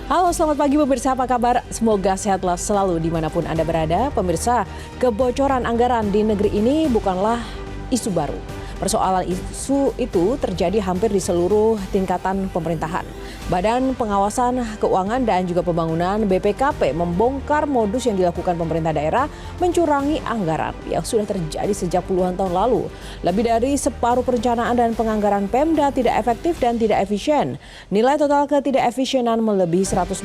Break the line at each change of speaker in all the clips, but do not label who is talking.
Halo, selamat pagi pemirsa, apa kabar? Semoga sehatlah selalu dimanapun Anda berada. Pemirsa, kebocoran anggaran di negeri ini bukanlah isu baru. Persoalan isu itu terjadi hampir di seluruh tingkatan pemerintahan. Badan Pengawasan Keuangan dan juga Pembangunan BPKP membongkar modus yang dilakukan pemerintah daerah mencurangi anggaran yang sudah terjadi sejak puluhan tahun lalu. Lebih dari separuh perencanaan dan penganggaran Pemda tidak efektif dan tidak efisien. Nilai total ketidakefisienan melebihi 141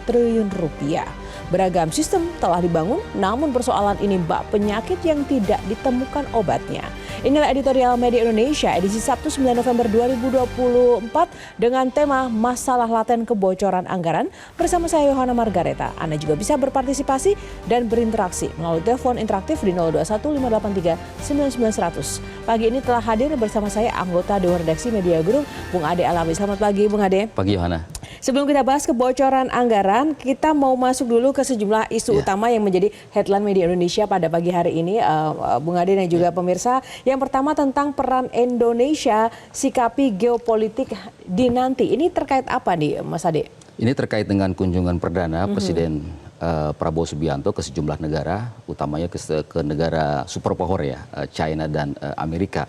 triliun rupiah. Beragam sistem telah dibangun, namun persoalan ini bak penyakit yang tidak ditemukan obatnya. Inilah editorial Media Indonesia edisi Sabtu 9 November 2024 dengan tema Masalah Laten Kebocoran Anggaran bersama saya Yohana Margareta. Anda juga bisa berpartisipasi dan berinteraksi melalui telepon interaktif di 0215839900. Pagi ini telah hadir bersama saya anggota Dewan Redaksi Media Group, Bung Ade Alami. Selamat pagi, Bung Ade.
Pagi, Yohana.
Sebelum kita bahas kebocoran anggaran, kita mau masuk dulu ke sejumlah isu utama yang menjadi headline Media Indonesia pada pagi hari ini, Bung Ade dan juga pemirsa. Yang pertama tentang peran Indonesia sikapi geopolitik dinanti. Ini terkait apa nih, Mas Ade?
Ini terkait dengan kunjungan perdana Presiden Prabowo Subianto ke sejumlah negara, utamanya ke negara superpower ya, China dan Amerika.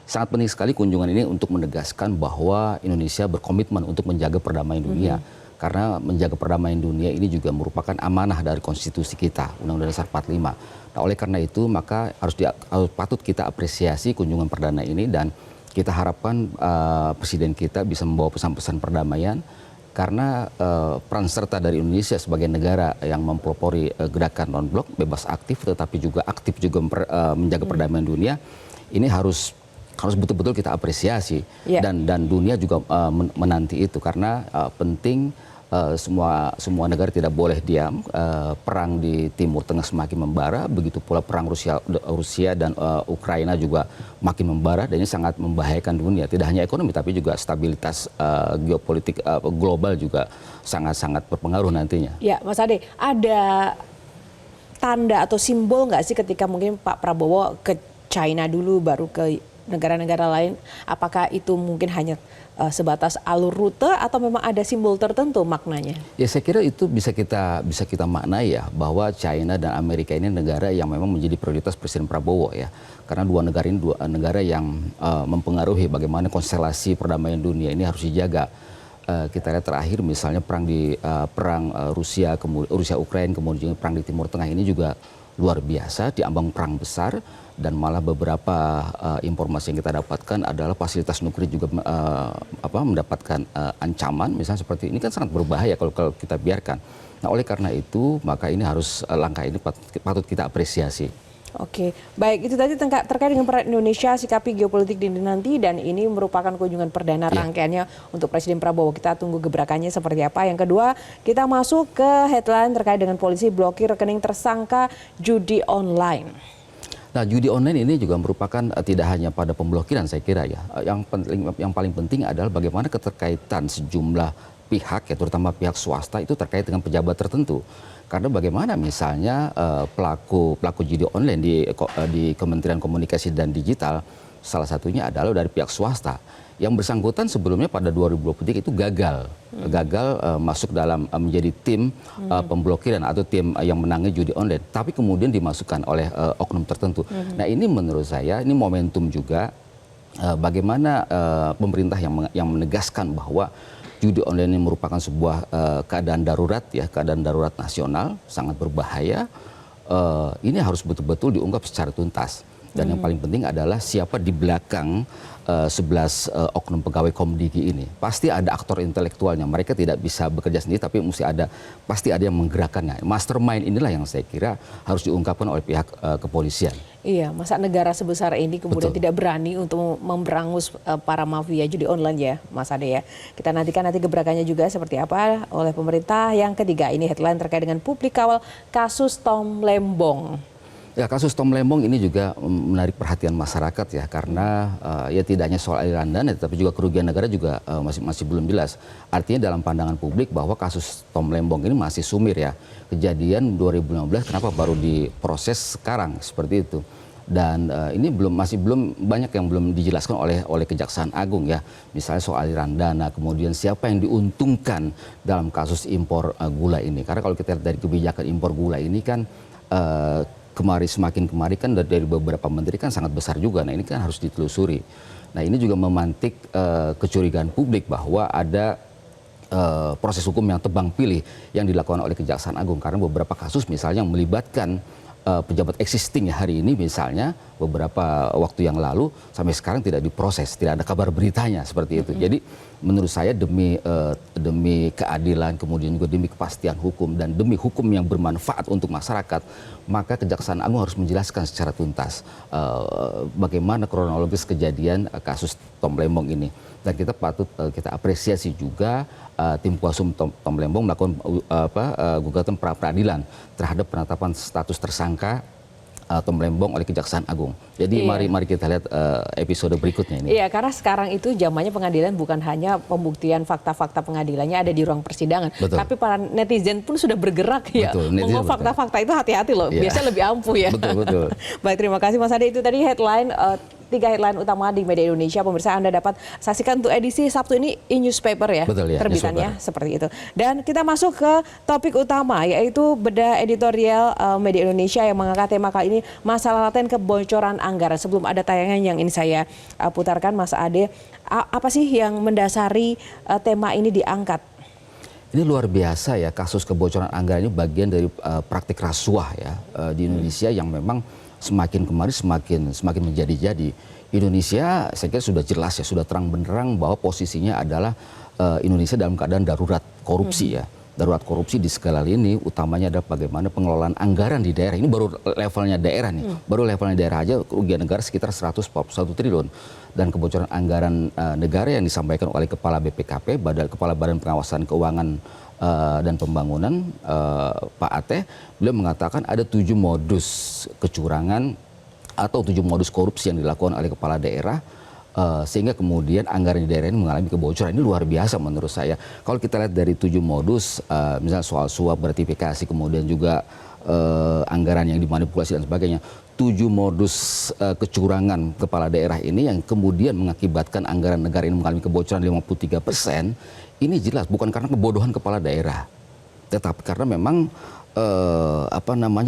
Sangat penting sekali kunjungan ini untuk menegaskan bahwa Indonesia berkomitmen untuk menjaga perdamaian dunia. Karena menjaga perdamaian dunia ini juga merupakan amanah dari konstitusi kita, Undang-Undang Dasar 45. Nah, oleh karena itu maka harus patut kita apresiasi kunjungan perdana ini dan kita harapkan Presiden kita bisa membawa pesan-pesan perdamaian karena peran serta dari Indonesia sebagai negara yang mempelopori gerakan non-blok, bebas aktif tetapi juga aktif juga menjaga perdamaian dunia, ini harus betul-betul kita apresiasi dan dunia juga menanti itu karena penting semua negara tidak boleh diam. Perang di Timur Tengah semakin membara, begitu pula perang Rusia dan Ukraina juga makin membara dan ini sangat membahayakan dunia. Tidak hanya ekonomi tapi juga stabilitas geopolitik global juga sangat-sangat berpengaruh nantinya.
Ya, Mas Ade, ada tanda atau simbol nggak sih ketika mungkin Pak Prabowo ke China dulu baru ke negara-negara lain, apakah itu mungkin hanya sebatas alur rute atau memang ada simbol tertentu maknanya? Ya,
saya kira itu bisa kita maknai ya, bahwa China dan Amerika ini negara yang memang menjadi prioritas Presiden Prabowo ya. Karena dua negara ini dua negara yang mempengaruhi bagaimana konstelasi perdamaian dunia ini harus dijaga. Kita lihat terakhir misalnya perang Rusia Ukraina, kemudian perang di Timur Tengah ini juga luar biasa, diambang perang besar. Dan malah beberapa informasi yang kita dapatkan adalah fasilitas nuklir juga mendapatkan ancaman, misalnya seperti ini kan sangat berbahaya kalau kita biarkan. Nah, oleh karena itu maka ini langkah ini patut kita apresiasi.
Oke, baik, itu tadi terkait dengan peran Indonesia sikapi geopolitik di nanti dan ini merupakan kunjungan perdana rangkaiannya untuk Presiden Prabowo. Kita tunggu gebrakannya seperti apa. Yang kedua, kita masuk ke headline terkait dengan polisi blokir rekening tersangka judi online.
Nah, judi online ini juga merupakan tidak hanya pada pemblokiran saya kira ya. Yang paling penting adalah bagaimana keterkaitan sejumlah pihak ya, terutama pihak swasta itu terkait dengan pejabat tertentu. Karena bagaimana misalnya pelaku judi online di Kementerian Komunikasi dan Digital salah satunya adalah dari pihak swasta. Yang bersangkutan sebelumnya pada 2023 itu gagal masuk dalam menjadi tim pemblokiran atau tim yang menangani judi online, tapi kemudian dimasukkan oleh oknum tertentu. Nah, ini menurut saya ini momentum juga bagaimana pemerintah yang menegaskan bahwa judi online ini merupakan sebuah keadaan darurat ya, keadaan darurat nasional sangat berbahaya. Ini harus betul-betul diungkap secara tuntas. Dan yang paling penting adalah siapa di belakang 11 oknum pegawai Komdigi ini. Pasti ada aktor intelektualnya. Mereka tidak bisa bekerja sendiri, tapi pasti ada yang menggerakkannya. Mastermind inilah yang saya kira harus diungkapkan oleh pihak kepolisian.
Iya, masa negara sebesar ini kemudian tidak berani untuk memberangus para mafia judi online ya, Mas Ade ya. Kita nantikan gebrakannya juga seperti apa oleh pemerintah. Yang ketiga, ini headline terkait dengan publik kawal kasus Tom Lembong.
Ya, kasus Tom Lembong ini juga menarik perhatian masyarakat ya, karena ya tidak hanya soal aliran dana, tapi juga kerugian negara juga masih belum jelas. Artinya dalam pandangan publik bahwa kasus Tom Lembong ini masih sumir ya. Kejadian 2015 kenapa baru diproses sekarang seperti itu. Dan ini masih belum banyak yang belum dijelaskan oleh Kejaksaan Agung ya. Misalnya soal aliran dana, kemudian siapa yang diuntungkan dalam kasus impor gula ini. Karena kalau kita lihat dari kebijakan impor gula ini kan semakin kemari kan dari beberapa menteri kan sangat besar juga. Nah ini kan harus ditelusuri. Nah ini juga memantik kecurigaan publik bahwa ada proses hukum yang tebang pilih yang dilakukan oleh Kejaksaan Agung. Karena beberapa kasus misalnya yang melibatkan pejabat existing hari ini misalnya beberapa waktu yang lalu sampai sekarang tidak diproses, tidak ada kabar beritanya seperti itu. Jadi menurut saya demi keadilan, kemudian juga demi kepastian hukum dan demi hukum yang bermanfaat untuk masyarakat, maka Kejaksaan Agung harus menjelaskan secara tuntas bagaimana kronologis kejadian kasus Tom Lembong ini. Dan kita patut kita apresiasi juga tim kuasa hukum Tom Lembong melakukan gugatan pra peradilan terhadap penetapan status tersangka Tom Lembong oleh Kejaksaan Agung. Jadi mari kita lihat episode berikutnya ini.
Iya, karena sekarang itu zamannya pengadilan bukan hanya pembuktian fakta-fakta pengadilannya ada di ruang persidangan, tapi para netizen pun sudah bergerak ya. Ngomong fakta-fakta itu hati-hati loh, biasanya lebih ampuh ya.
Betul.
Baik, terima kasih Mas Ade. Itu tadi headline 3 headline utama di media Indonesia. Pemirsa, Anda dapat saksikan untuk edisi Sabtu ini e-newspaper ya, terbitannya seperti itu. Dan kita masuk ke topik utama, yaitu bedah editorial media Indonesia yang mengangkat tema kali ini masalah laten kebocoran anggaran. Sebelum ada tayangan yang ini saya putarkan, Mas Ade, apa sih yang mendasari tema ini diangkat?
Ini luar biasa ya, kasus kebocoran anggaran ini bagian dari praktik rasuah ya di Indonesia yang memang semakin kemari semakin menjadi-jadi. Indonesia saya kira sudah jelas ya, sudah terang benderang bahwa posisinya adalah Indonesia dalam keadaan darurat korupsi ya. Darurat korupsi di segala lini, utamanya adalah bagaimana pengelolaan anggaran di daerah. Ini baru levelnya daerah nih. Baru levelnya daerah aja kerugian negara sekitar 141 triliun. Dan kebocoran anggaran negara yang disampaikan oleh Kepala BPKP, Kepala Badan Pengawasan Keuangan dan Pembangunan, Pak Ateh, beliau mengatakan ada 7 modus kecurangan atau 7 modus korupsi yang dilakukan oleh kepala daerah, sehingga kemudian anggaran di daerah ini mengalami kebocoran. Ini luar biasa menurut saya. Kalau kita lihat dari 7 modus, misalnya soal suap, gratifikasi, kemudian juga anggaran yang dimanipulasi dan sebagainya, 7 modus kecurangan kepala daerah ini yang kemudian mengakibatkan anggaran negara ini mengalami kebocoran 53%, ini jelas bukan karena kebodohan kepala daerah, tetapi karena memang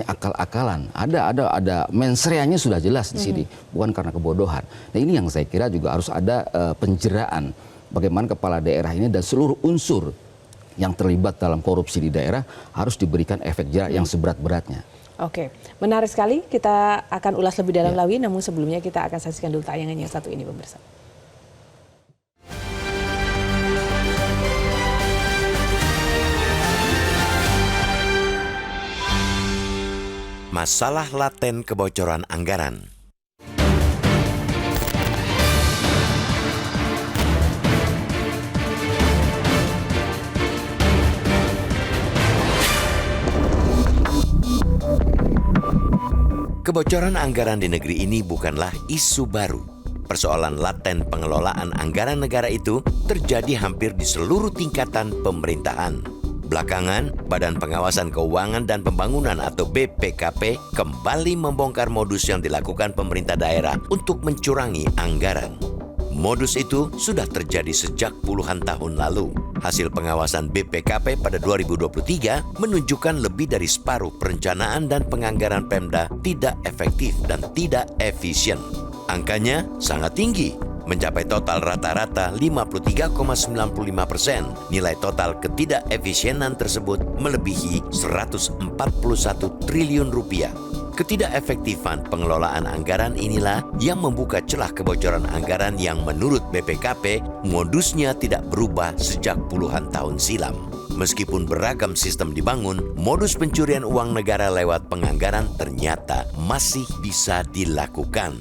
akal-akalan. Ada mensreanya sudah jelas di sini, bukan karena kebodohan. Nah ini yang saya kira juga harus ada penjeraan bagaimana kepala daerah ini dan seluruh unsur yang terlibat dalam korupsi di daerah harus diberikan efek jerak yang seberat-beratnya.
Oke, menarik sekali. Kita akan ulas lebih dalam lagi, namun sebelumnya kita akan saksikan dulu tayangan yang satu ini, pemirsa.
Masalah laten kebocoran anggaran. Kebocoran anggaran di negeri ini bukanlah isu baru. Persoalan laten pengelolaan anggaran negara itu terjadi hampir di seluruh tingkatan pemerintahan. Belakangan, Badan Pengawasan Keuangan dan Pembangunan atau BPKP kembali membongkar modus yang dilakukan pemerintah daerah untuk mencurangi anggaran. Modus itu sudah terjadi sejak puluhan tahun lalu. Hasil pengawasan BPKP pada 2023 menunjukkan lebih dari separuh perencanaan dan penganggaran Pemda tidak efektif dan tidak efisien. Angkanya sangat tinggi, mencapai total rata-rata 53,95%. Nilai total ketidakefisienan tersebut melebihi 141 triliun rupiah. Ketidakefektifan pengelolaan anggaran inilah yang membuka celah kebocoran anggaran yang menurut BPKP modusnya tidak berubah sejak puluhan tahun silam. Meskipun beragam sistem dibangun, modus pencurian uang negara lewat penganggaran ternyata masih bisa dilakukan.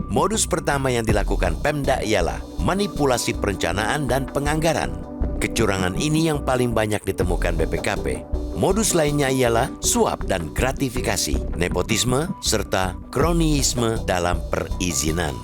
Modus pertama yang dilakukan Pemda ialah manipulasi perencanaan dan penganggaran. Kecurangan ini yang paling banyak ditemukan BPKP. Modus lainnya ialah suap dan gratifikasi, nepotisme, serta kronyisme dalam perizinan.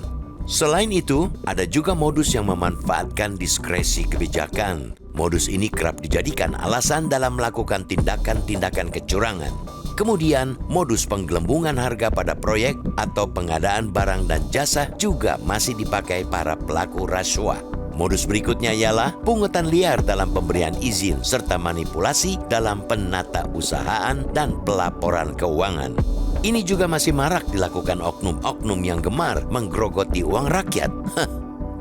Selain itu, ada juga modus yang memanfaatkan diskresi kebijakan. Modus ini kerap dijadikan alasan dalam melakukan tindakan-tindakan kecurangan. Kemudian, modus penggelembungan harga pada proyek atau pengadaan barang dan jasa juga masih dipakai para pelaku rasuah. Modus berikutnya ialah pungutan liar dalam pemberian izin serta manipulasi dalam penatausahaan dan pelaporan keuangan. Ini juga masih marak dilakukan oknum-oknum yang gemar menggerogoti uang rakyat.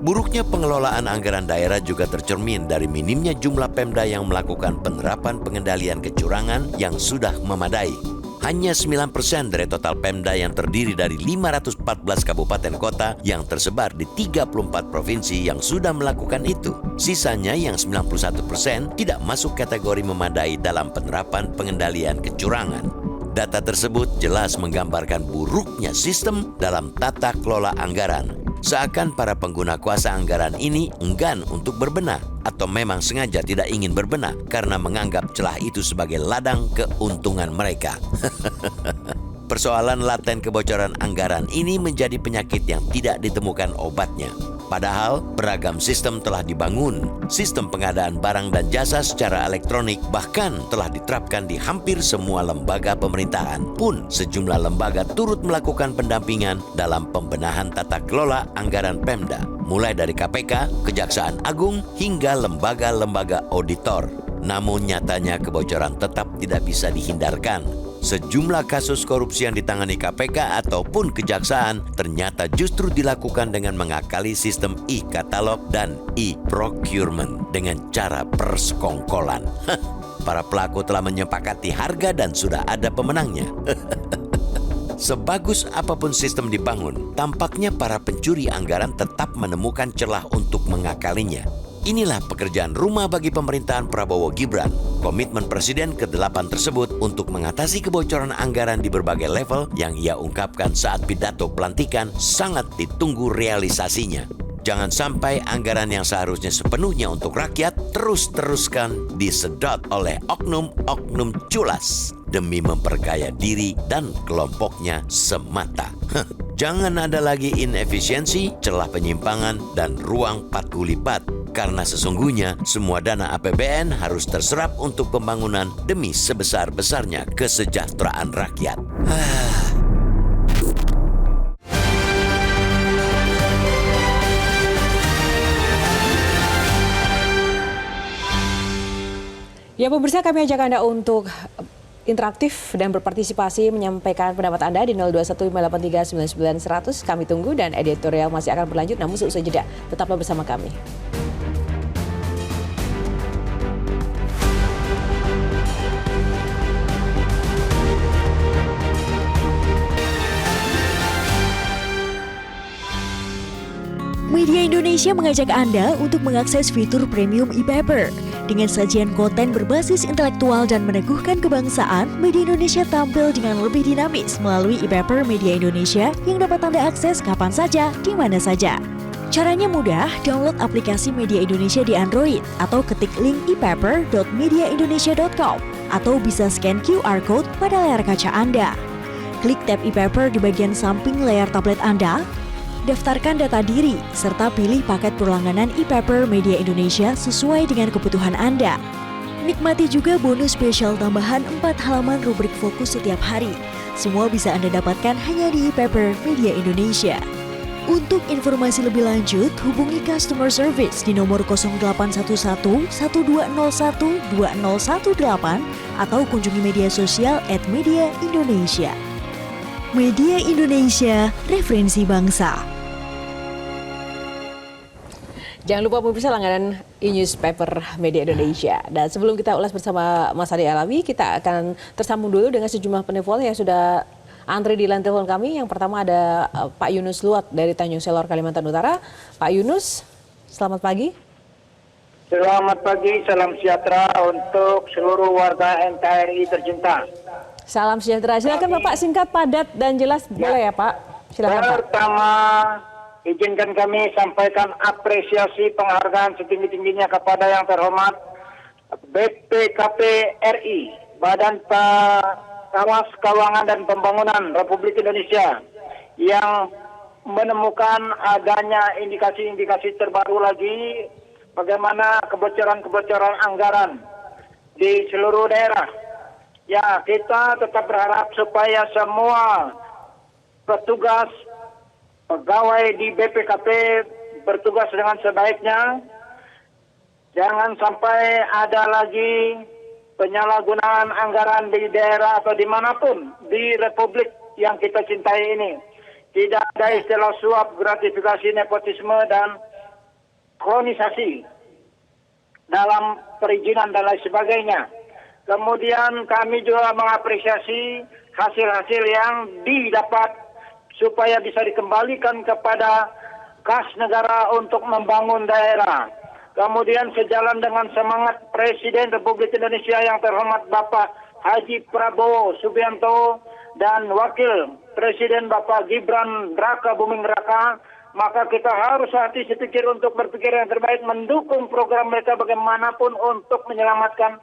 Buruknya pengelolaan anggaran daerah juga tercermin dari minimnya jumlah Pemda yang melakukan penerapan pengendalian kecurangan yang sudah memadai. Hanya 9% dari total Pemda yang terdiri dari 514 kabupaten kota yang tersebar di 34 provinsi yang sudah melakukan itu. Sisanya yang 91% tidak masuk kategori memadai dalam penerapan pengendalian kecurangan. Data tersebut jelas menggambarkan buruknya sistem dalam tata kelola anggaran. Seakan para pengguna kuasa anggaran ini enggan untuk berbenah atau memang sengaja tidak ingin berbenah karena menganggap celah itu sebagai ladang keuntungan mereka. Persoalan laten kebocoran anggaran ini menjadi penyakit yang tidak ditemukan obatnya. Padahal beragam sistem telah dibangun. Sistem pengadaan barang dan jasa secara elektronik bahkan telah diterapkan di hampir semua lembaga pemerintahan. Pun sejumlah lembaga turut melakukan pendampingan dalam pembenahan tata kelola anggaran Pemda. Mulai dari KPK, Kejaksaan Agung, hingga lembaga-lembaga auditor. Namun nyatanya kebocoran tetap tidak bisa dihindarkan. Sejumlah kasus korupsi yang ditangani KPK ataupun kejaksaan ternyata justru dilakukan dengan mengakali sistem e-katalog dan e-procurement dengan cara persekongkolan. Para pelaku telah menyepakati harga dan sudah ada pemenangnya. Sebagus apapun sistem dibangun, tampaknya para pencuri anggaran tetap menemukan celah untuk mengakalinya. Inilah pekerjaan rumah bagi pemerintahan Prabowo Gibran. Komitmen Presiden ke-8 tersebut untuk mengatasi kebocoran anggaran di berbagai level yang ia ungkapkan saat pidato pelantikan sangat ditunggu realisasinya. Jangan sampai anggaran yang seharusnya sepenuhnya untuk rakyat terus-teruskan disedot oleh oknum-oknum culas demi memperkaya diri dan kelompoknya semata. Jangan ada lagi inefisiensi, celah penyimpangan, dan ruang patgulipat. Karena sesungguhnya semua dana APBN harus terserap untuk pembangunan demi sebesar-besarnya kesejahteraan rakyat.
Ya pemirsa, kami ajak Anda untuk interaktif dan berpartisipasi menyampaikan pendapat Anda di 0215839900. Kami tunggu dan editorial masih akan berlanjut namun seusai jeda. Tetaplah bersama kami.
Media Indonesia mengajak Anda untuk mengakses fitur premium e-paper. Dengan sajian konten berbasis intelektual dan meneguhkan kebangsaan, Media Indonesia tampil dengan lebih dinamis melalui e-paper Media Indonesia yang dapat Anda akses kapan saja, di mana saja. Caranya mudah, download aplikasi Media Indonesia di Android atau ketik link e-paper.mediaindonesia.com atau bisa scan QR Code pada layar kaca Anda. Klik tab e-paper di bagian samping layar tablet Anda. Daftarkan data diri, serta pilih paket berlangganan e-paper Media Indonesia sesuai dengan kebutuhan Anda. Nikmati juga bonus spesial tambahan 4 halaman rubrik fokus setiap hari. Semua bisa Anda dapatkan hanya di e-paper Media Indonesia. Untuk informasi lebih lanjut, hubungi customer service di nomor 0811 1201 2018 atau kunjungi media sosial @mediaindonesia. Media Indonesia, referensi bangsa.
Jangan lupa pemirsa langganan e-newspaper Media Indonesia. Dan sebelum kita ulas bersama Mas Adi Alawi, kita akan tersambung dulu dengan sejumlah penelpon yang sudah antri di line telepon kami. Yang pertama ada Pak Yunus Luat dari Tanjung Selor, Kalimantan Utara. Pak Yunus, selamat pagi.
Selamat pagi, salam sejahtera untuk seluruh warga NKRI tercinta.
Salam sejahtera. Silakan Bapak, singkat, padat, dan jelas. Boleh ya Pak? Silakan Pak.
Pertama, izinkan kami sampaikan apresiasi penghargaan setinggi-tingginya kepada yang terhormat BPKP RI, Badan Pengawas Keuangan dan Pembangunan Republik Indonesia, yang menemukan adanya indikasi-indikasi terbaru lagi bagaimana kebocoran-kebocoran anggaran di seluruh daerah Ya, kita tetap berharap supaya semua petugas, pegawai di BPKP bertugas dengan sebaiknya. Jangan sampai ada lagi penyalahgunaan anggaran di daerah atau dimanapun di Republik yang kita cintai ini. Tidak ada istilah suap, gratifikasi, nepotisme, dan kronisasi dalam perizinan dan lain sebagainya. Kemudian kami juga mengapresiasi hasil-hasil yang didapat supaya bisa dikembalikan kepada kas negara untuk membangun daerah. Kemudian sejalan dengan semangat Presiden Republik Indonesia yang terhormat Bapak Haji Prabowo Subianto dan Wakil Presiden Bapak Gibran Raka Buming Raka, maka kita harus hati sepikir untuk berpikir yang terbaik, mendukung program mereka bagaimanapun untuk menyelamatkan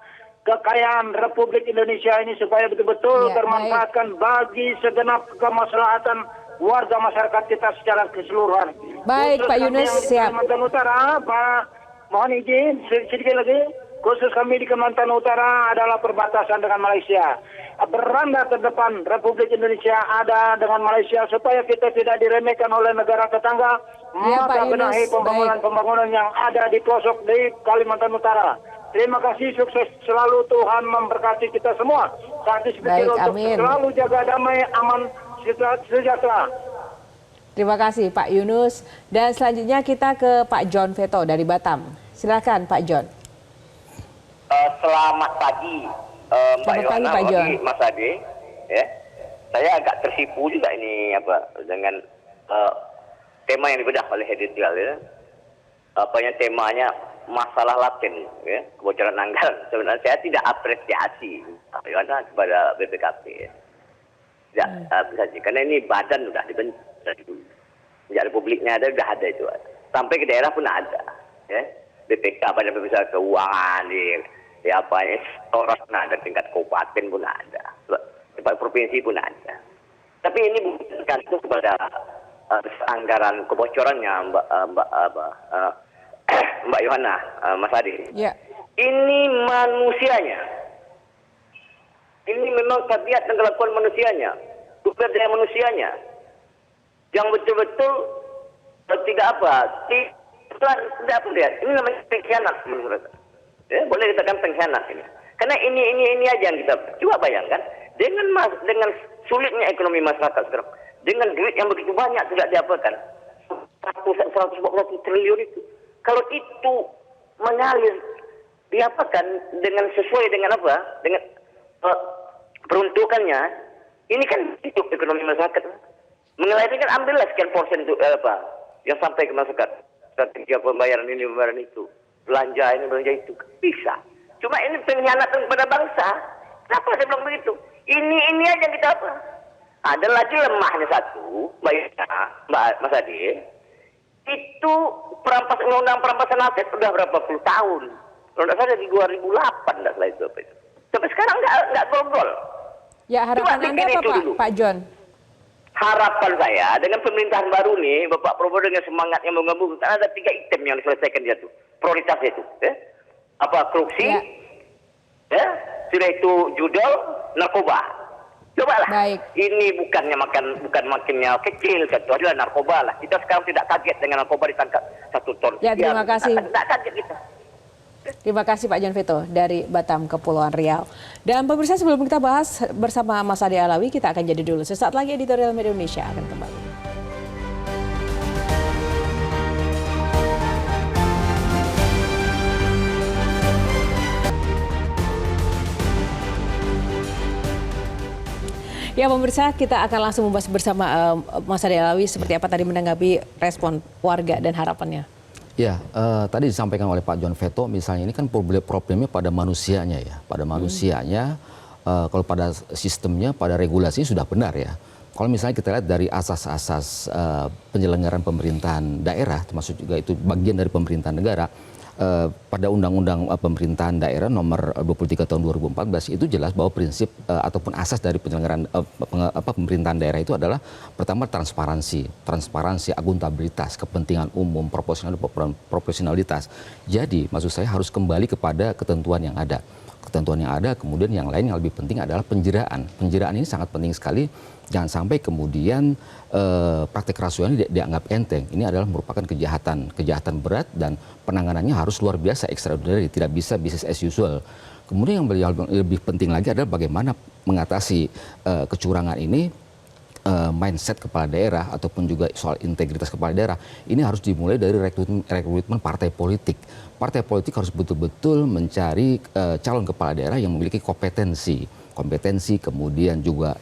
kekayaan Republik Indonesia ini supaya betul-betul termanfaatkan bagi segenap kemaslahatan warga masyarakat kita secara keseluruhan.
Baik,
Khusus
Pak Yunus, siap.
Kalimantan Utara, Pak, mohon izin sedikit lagi. Khusus kami di Kalimantan Utara adalah perbatasan dengan Malaysia. Beranda terdepan Republik Indonesia ada dengan Malaysia supaya kita tidak diremehkan oleh negara tetangga.
Ya,
Maka
Pak Yunus,
benahi pembangunan-pembangunan yang ada di pelosok di Kalimantan Utara. Terima kasih, sukses selalu, Tuhan memberkati kita semua. Saat ini
Baik,
untuk
amin.
selalu jaga damai, aman, sejahtera.
Terima kasih Pak Yunus. Dan selanjutnya kita ke Pak John Veto dari Batam. Silakan Pak John.
Selamat pagi, Mbak
Selamat pagi,
Yohana,
Pak John.
Mas Ade. Ya, saya agak tersipu juga ini dengan tema yang dibedah oleh editorial ya. Temanya masalah laten, ya, kebocoran anggaran. Sebenarnya saya tidak apresiasi kepada BPKP. Ya. Tidak apresiasi, karena ini badan sudah dibentuk dari dulu. Sejak Republiknya ada, sudah ada itu. Sampai ke daerah pun ada. Ya. BPK, Badan Pemeriksa Keuangan, di orang ada, tingkat kabupaten pun ada. Tingkat provinsi pun ada. Tapi ini bukan tergantung kepada anggaran kebocorannya, Mbak Yohana, Mas Adi.
Ya.
Ini manusianya. Ini memang tabiat dan kelakuan manusianya. Sumber daya manusianya. Yang betul-betul tidak tidak lihat. Ini namanya pengkhianat menurut saya. Ya, boleh dikatakan pengkhianat ini. Karena ini aja yang kita coba bayangkan. Dengan sulitnya ekonomi masyarakat sekarang. Dengan duit yang begitu banyak tidak diapakan. 140 triliun itu. Kalau itu mengalir diapakan dengan sesuai dengan apa? Dengan peruntukannya, ini kan hidup ekonomi masyarakat. Mengalirkan kan ambillah sekian persen itu yang sampai ke masyarakat. Strategi pembayaran ini, pembayaran itu, belanja ini, belanja itu, bisa. Cuma ini pengkhianatan kepada bangsa. Kenapa saya bilang begitu? Ini aja yang kita apa? Ada lagi lemahnya satu, Mbak Mas Adi. Itu undang-undang perampasan aset sudah berapa puluh tahun. Kalau tidak salah di 2008 tidak salah itu. Sampai sekarang nggak gol-gol.
Ya, harapan Anda apa Pak John?
Harapan saya dengan pemerintahan baru nih, Bapak Prabowo dengan semangatnya menggabungkan, ada 3 item yang diselesaikan dia tuh. Prioritas itu. Korupsi, sudah itu judol, narkoba. Cobalah.
Baik.
Ini bukan makinnya kecil, satu adalah narkoba lah. Kita sekarang tidak kaget dengan narkoba ditangkap 1 ton.
Ya, terima kasih.
Tidak kaget kita.
Terima kasih Pak John Veto dari Batam, Kepulauan Riau. Dan pemirsa, sebelum kita bahas bersama Mas Ade Alawi, kita akan jadi dulu. Sesaat lagi editorial Media Indonesia akan kembali. Ya pemirsa, kita akan langsung membahas bersama Mas Ade Alawi seperti apa tadi menanggapi respon warga dan harapannya.
Ya, tadi disampaikan oleh Pak John Veto, misalnya ini kan problemnya pada manusianya ya. Pada manusianya, kalau pada sistemnya, pada regulasinya sudah benar ya. Kalau misalnya kita lihat dari asas-asas penyelenggaraan pemerintahan daerah, termasuk juga itu bagian dari pemerintahan negara, pada Undang-Undang Pemerintahan Daerah nomor 23 tahun 2014 itu jelas bahwa prinsip ataupun asas dari penyelenggaraan pemerintahan daerah itu adalah pertama transparansi, akuntabilitas, kepentingan umum, proporsionalitas. Jadi maksud saya harus kembali kepada ketentuan yang ada. ketentuan yang ada. Kemudian yang lain yang lebih penting adalah penjeraan. Penjeraan ini sangat penting sekali. Jangan sampai kemudian praktek rasuah ini dianggap enteng. Ini adalah merupakan kejahatan berat dan penanganannya harus luar biasa, extraordinary, tidak bisa business as usual. Kemudian yang lebih penting lagi adalah bagaimana mengatasi kecurangan ini. Mindset kepala daerah ataupun juga soal integritas kepala daerah ini harus dimulai dari rekrutmen partai politik. Partai politik harus betul-betul mencari calon kepala daerah yang memiliki kompetensi, kemudian juga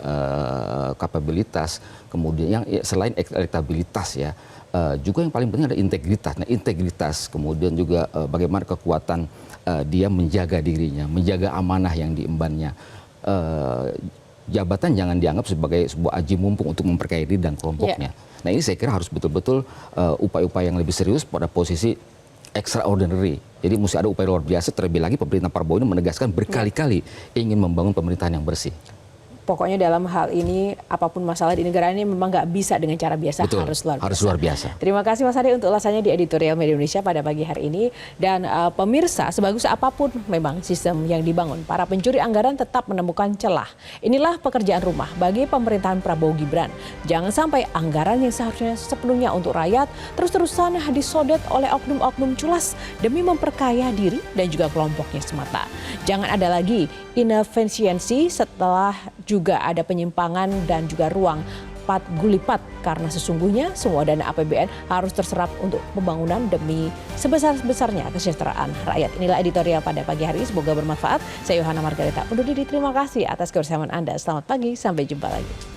kapabilitas, kemudian yang selain elektabilitas ya, juga yang paling penting ada integritas. Nah, integritas kemudian juga bagaimana kekuatan dia menjaga dirinya, menjaga amanah yang diembannya. Jabatan jangan dianggap sebagai sebuah aji mumpung untuk memperkaya diri dan kelompoknya. Nah, ini saya kira harus betul-betul upaya-upaya yang lebih serius pada posisi extraordinary. Jadi mesti ada upaya luar biasa, terlebih lagi pemerintah Prabowo ini menegaskan berkali-kali ingin membangun pemerintahan yang bersih.
Pokoknya dalam hal ini, apapun masalah di negara ini memang nggak bisa dengan cara biasa.
Betul, harus luar biasa.
Terima kasih Mas Ade untuk ulasannya di editorial Media Indonesia pada pagi hari ini. Dan pemirsa, sebagus apapun memang sistem yang dibangun, para pencuri anggaran tetap menemukan celah. Inilah pekerjaan rumah bagi pemerintahan Prabowo Gibran. Jangan sampai anggaran yang seharusnya sepenuhnya untuk rakyat terus-terusan disodet oleh oknum-oknum culas demi memperkaya diri dan juga kelompoknya semata. Jangan ada lagi inefisiensi setelah juga ada penyimpangan dan juga ruang gulipat karena sesungguhnya semua dana APBN harus terserap untuk pembangunan demi sebesar-besarnya kesejahteraan rakyat. Inilah editorial pada pagi hari ini, semoga bermanfaat. Saya Yohana Margareta undur diri, terima kasih atas kebersamaan Anda. Selamat pagi, sampai jumpa lagi.